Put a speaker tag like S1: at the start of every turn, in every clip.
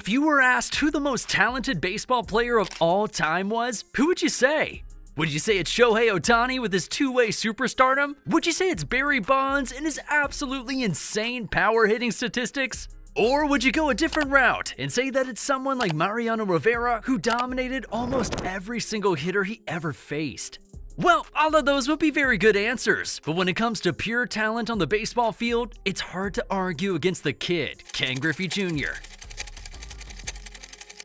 S1: If you were asked who the most talented baseball player of all time was, who would you say? Would you say it's Shohei Ohtani with his two-way superstardom? Would you say it's Barry Bonds and his absolutely insane power-hitting statistics? Or would you go a different route and say that it's someone like Mariano Rivera who dominated almost every single hitter he ever faced? Well, all of those would be very good answers, but when it comes to pure talent on the baseball field, it's hard to argue against the kid, Ken Griffey Jr.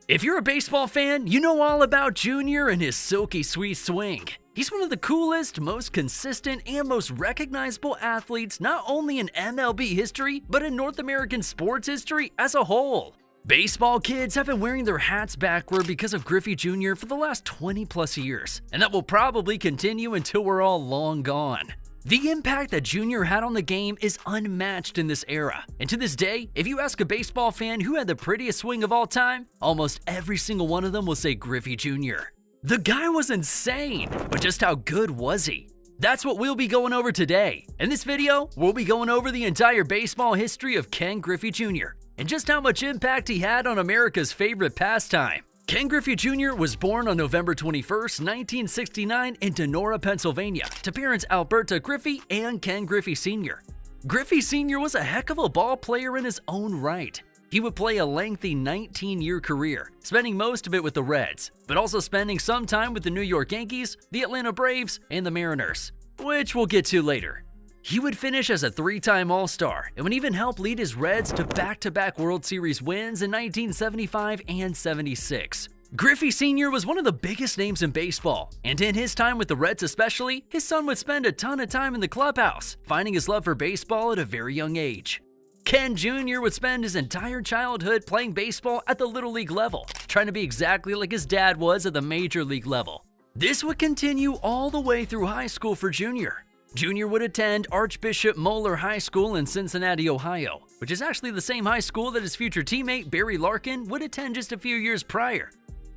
S1: If you're a baseball fan, you know all about Junior and his silky sweet swing. He's one of the coolest, most consistent, and most recognizable athletes not only in MLB history, but in North American sports history as a whole. Baseball kids have been wearing their hats backward because of Griffey Jr. for the last 20 plus years, and that will probably continue until we're all long gone. The impact that Junior had on the game is unmatched in this era, and to this day, if you ask a baseball fan who had the prettiest swing of all time, almost every single one of them will say Griffey Jr. The guy was insane, but just how good was he? That's what we'll be going over today. In this video, we'll be going over the entire baseball history of Ken Griffey Jr. and just how much impact he had on America's favorite pastime. Ken Griffey Jr. was born on November 21, 1969 in Donora, Pennsylvania, to parents Alberta Griffey and Ken Griffey Sr. Griffey Sr. was a heck of a ball player in his own right. He would play a lengthy 19-year career, spending most of it with the Reds, but also spending some time with the New York Yankees, the Atlanta Braves, and the Mariners, which we'll get to later. He would finish as a three-time All-Star and would even help lead his Reds to back-to-back World Series wins in 1975 and 76. Griffey Sr. was one of the biggest names in baseball, and in his time with the Reds especially, his son would spend a ton of time in the clubhouse, finding his love for baseball at a very young age. Ken Jr. would spend his entire childhood playing baseball at the Little League level, trying to be exactly like his dad was at the Major League level. This would continue all the way through high school for Jr. Jr. would attend Archbishop Moeller High School in Cincinnati, Ohio, which is actually the same high school that his future teammate Barry Larkin would attend just a few years prior.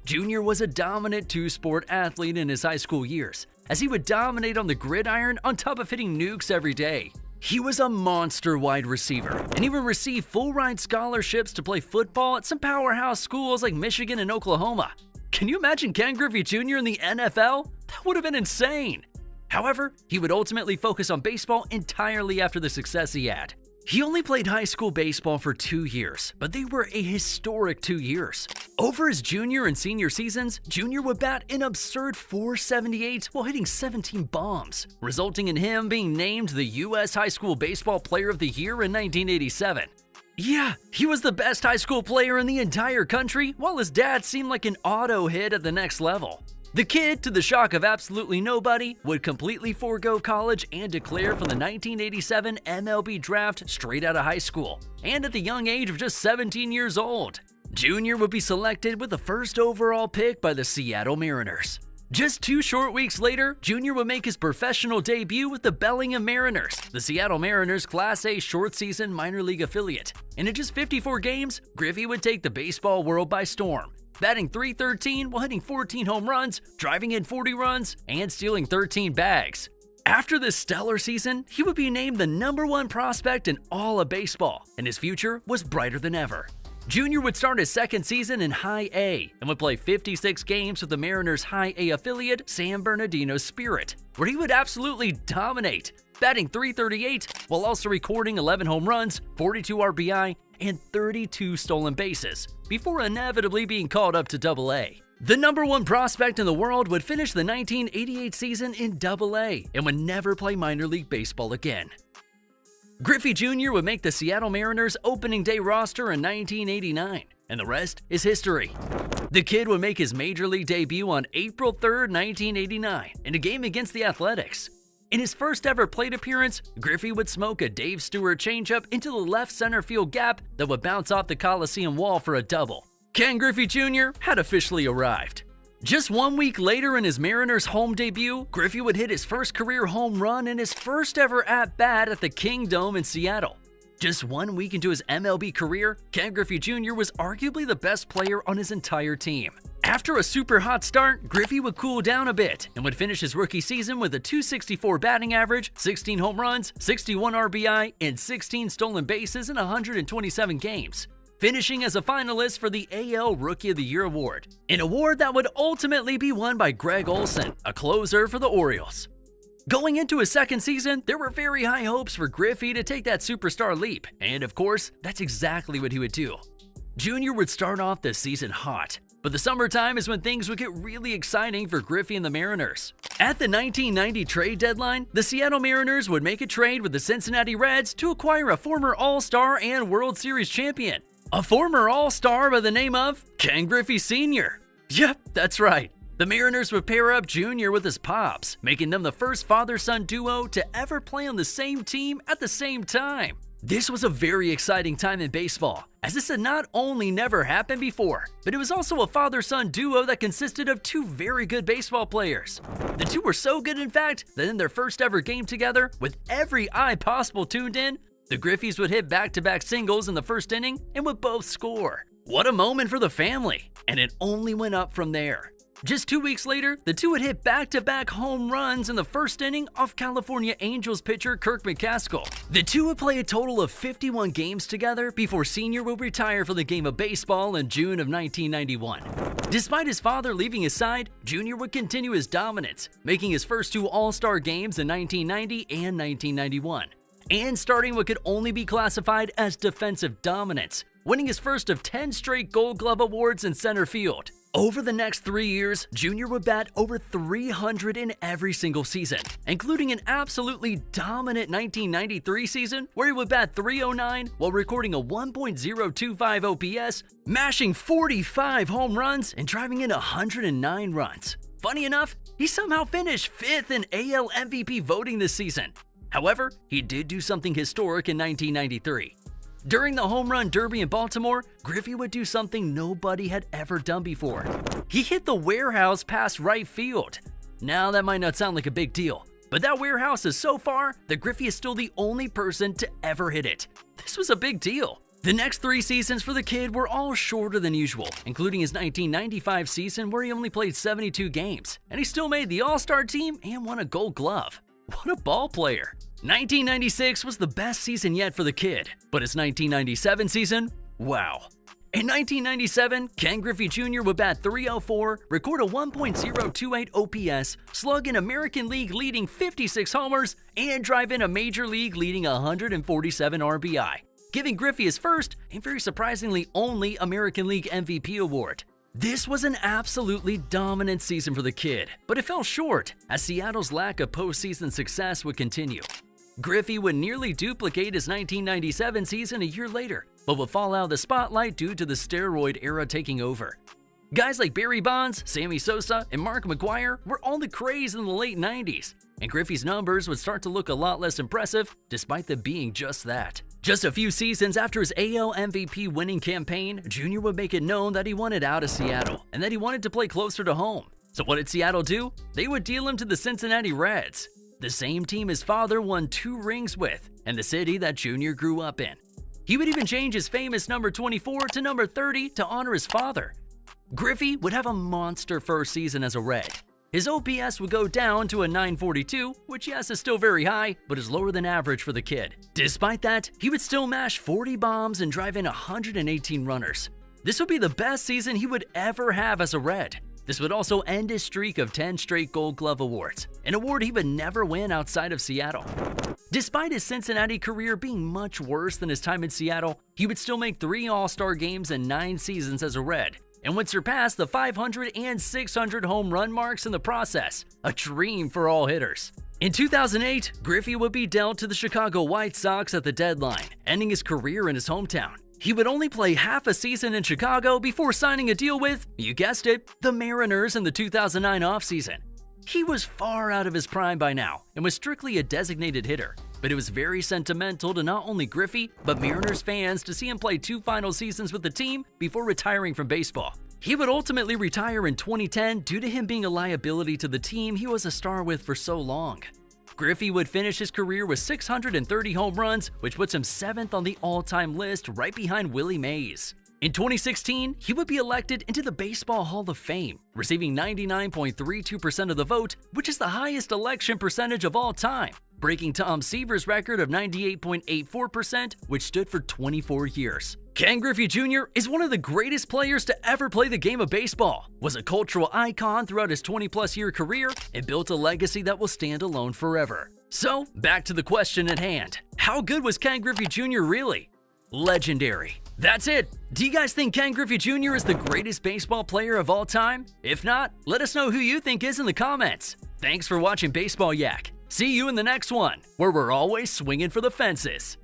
S1: Jr. was a dominant two-sport athlete in his high school years, as he would dominate on the gridiron on top of hitting nukes every day. He was a monster wide receiver, and even received full-ride scholarships to play football at some powerhouse schools like Michigan and Oklahoma. Can you imagine Ken Griffey Jr. in the NFL? That would have been insane. However, he would ultimately focus on baseball entirely after the success he had. He only played high school baseball for 2 years, but they were a historic 2 years. Over his junior and senior seasons, Jr. would bat an absurd .478 while hitting 17 bombs, resulting in him being named the U.S. High School Baseball Player of the Year in 1987. Yeah, he was the best high school player in the entire country, while his dad seemed like an auto hit at the next level. The kid, to the shock of absolutely nobody, would completely forego college and declare for the 1987 MLB draft straight out of high school, and at the young age of just 17 years old. Jr. would be selected with the first overall pick by the Seattle Mariners. Just 2 short weeks later, Jr. would make his professional debut with the Bellingham Mariners, the Seattle Mariners' Class A short-season minor league affiliate. And in just 54 games, Griffey would take the baseball world by storm, batting .313 while hitting 14 home runs, driving in 40 runs, and stealing 13 bags. After this stellar season, he would be named the #1 prospect in all of baseball, and his future was brighter than ever. Jr. would start his second season in High A and would play 56 games with the Mariners' High A affiliate, San Bernardino Spirit, where he would absolutely dominate, batting .338 while also recording 11 home runs, 42 RBI, and 32 stolen bases, before inevitably being called up to Double-A. The #1 prospect in the world would finish the 1988 season in Double-A and would never play minor league baseball again. Griffey Jr. would make the Seattle Mariners opening day roster in 1989, and the rest is history. The kid would make his major league debut on April 3, 1989, in a game against the Athletics. In his first ever plate appearance, Griffey would smoke a Dave Stewart changeup into the left center field gap that would bounce off the Coliseum wall for a double. Ken Griffey Jr. had officially arrived. Just 1 week later in his Mariners home debut, Griffey would hit his first career home run in his first ever at-bat at the King Dome in Seattle. Just 1 week into his MLB career, Ken Griffey Jr. was arguably the best player on his entire team. After a super hot start, Griffey would cool down a bit and would finish his rookie season with a .264 batting average, 16 home runs, 61 RBI, and 16 stolen bases in 127 games. finishing as a finalist for the AL Rookie of the Year award, an award that would ultimately be won by Greg Olson, a closer for the Orioles. Going into his second season, there were very high hopes for Griffey to take that superstar leap, and of course, that's exactly what he would do. Junior would start off the season hot, but the summertime is when things would get really exciting for Griffey and the Mariners. At the 1990 trade deadline, the Seattle Mariners would make a trade with the Cincinnati Reds to acquire a former All-Star and World Series champion, a former All-Star by the name of Ken Griffey Sr. Yep, that's right. The Mariners would pair up Junior with his pops, making them the first father-son duo to ever play on the same team at the same time. This was a very exciting time in baseball, as this had not only never happened before, but it was also a father-son duo that consisted of two very good baseball players. The two were so good, in fact, that in their first ever game together, with every eye possible tuned in, the Griffeys would hit back-to-back singles in the first inning and would both score. What a moment for the family, and it only went up from there. Just 2 weeks later, the two would hit back-to-back home runs in the first inning off California Angels pitcher Kirk McCaskill. The two would play a total of 51 games together before Sr. would retire from the game of baseball in June of 1991. Despite his father leaving his side, Junior would continue his dominance, making his first two All-Star games in 1990 and 1991, and starting what could only be classified as defensive dominance, winning his first of 10 straight Gold Glove awards in center field. Over the next 3 years, Junior would bat over 300 in every single season, including an absolutely dominant 1993 season where he would bat .309 while recording a 1.025 OPS, mashing 45 home runs and driving in 109 runs. Funny enough, he somehow finished 5th in AL MVP voting this season. However, he did do something historic in 1993. During the Home Run Derby in Baltimore, Griffey would do something nobody had ever done before. He hit the warehouse past right field. Now, that might not sound like a big deal, but that warehouse is so far that Griffey is still the only person to ever hit it. This was a big deal. The next 3 seasons for the kid were all shorter than usual, including his 1995 season where he only played 72 games, and he still made the All-Star team and won a Gold Glove. What a ball player! 1996 was the best season yet for the kid, but his 1997 season? Wow. In 1997, Ken Griffey Jr. would bat .304, record a 1.028 OPS, slug an American League leading 56 homers, and drive in a Major League leading 147 RBI, giving Griffey his first, and very surprisingly only, American League MVP award. This was an absolutely dominant season for the kid, but it fell short as Seattle's lack of postseason success would continue. Griffey would nearly duplicate his 1997 season a year later, but would fall out of the spotlight due to the steroid era taking over. Guys like Barry Bonds, Sammy Sosa, and Mark McGwire were all the craze in the late 90s, and Griffey's numbers would start to look a lot less impressive despite them being just that. Just a few seasons after his AL MVP winning campaign, Junior would make it known that he wanted out of Seattle and that he wanted to play closer to home. So what did Seattle do? They would deal him to the Cincinnati Reds, the same team his father won 2 rings with, and the city that Junior grew up in. He would even change his famous number 24 to number 30 to honor his father. Griffey would have a monster first season as a Red. His OPS would go down to a .942, which yes is still very high, but is lower than average for the kid. Despite that, he would still mash 40 bombs and drive in 118 runners. This would be the best season he would ever have as a Red. This would also end his streak of 10 straight Gold Glove awards, an award he would never win outside of Seattle. Despite his Cincinnati career being much worse than his time in Seattle, he would still make 3 All-Star games and 9 seasons as a Red, and would surpass the 500 and 600 home run marks in the process, a dream for all hitters. In 2008, Griffey would be dealt to the Chicago White Sox at the deadline, ending his career in his hometown. He would only play half a season in Chicago before signing a deal with, you guessed it, the Mariners in the 2009 offseason. He was far out of his prime by now and was strictly a designated hitter, but it was very sentimental to not only Griffey, but Mariners fans to see him play 2 final seasons with the team before retiring from baseball. He would ultimately retire in 2010 due to him being a liability to the team he was a star with for so long. Griffey would finish his career with 630 home runs, which puts him 7th on the all-time list, right behind Willie Mays. In 2016, he would be elected into the Baseball Hall of Fame, receiving 99.32% of the vote, which is the highest election percentage of all time. breaking Tom Seaver's record of 98.84%, which stood for 24 years. Ken Griffey Jr. is one of the greatest players to ever play the game of baseball, was a cultural icon throughout his 20-plus year career, and built a legacy that will stand alone forever. So, back to the question at hand. How good was Ken Griffey Jr. really? Legendary. That's it. Do you guys think Ken Griffey Jr. is the greatest baseball player of all time? If not, let us know who you think is in the comments. Thanks for watching Baseball Yak. See you in the next one, where we're always swinging for the fences.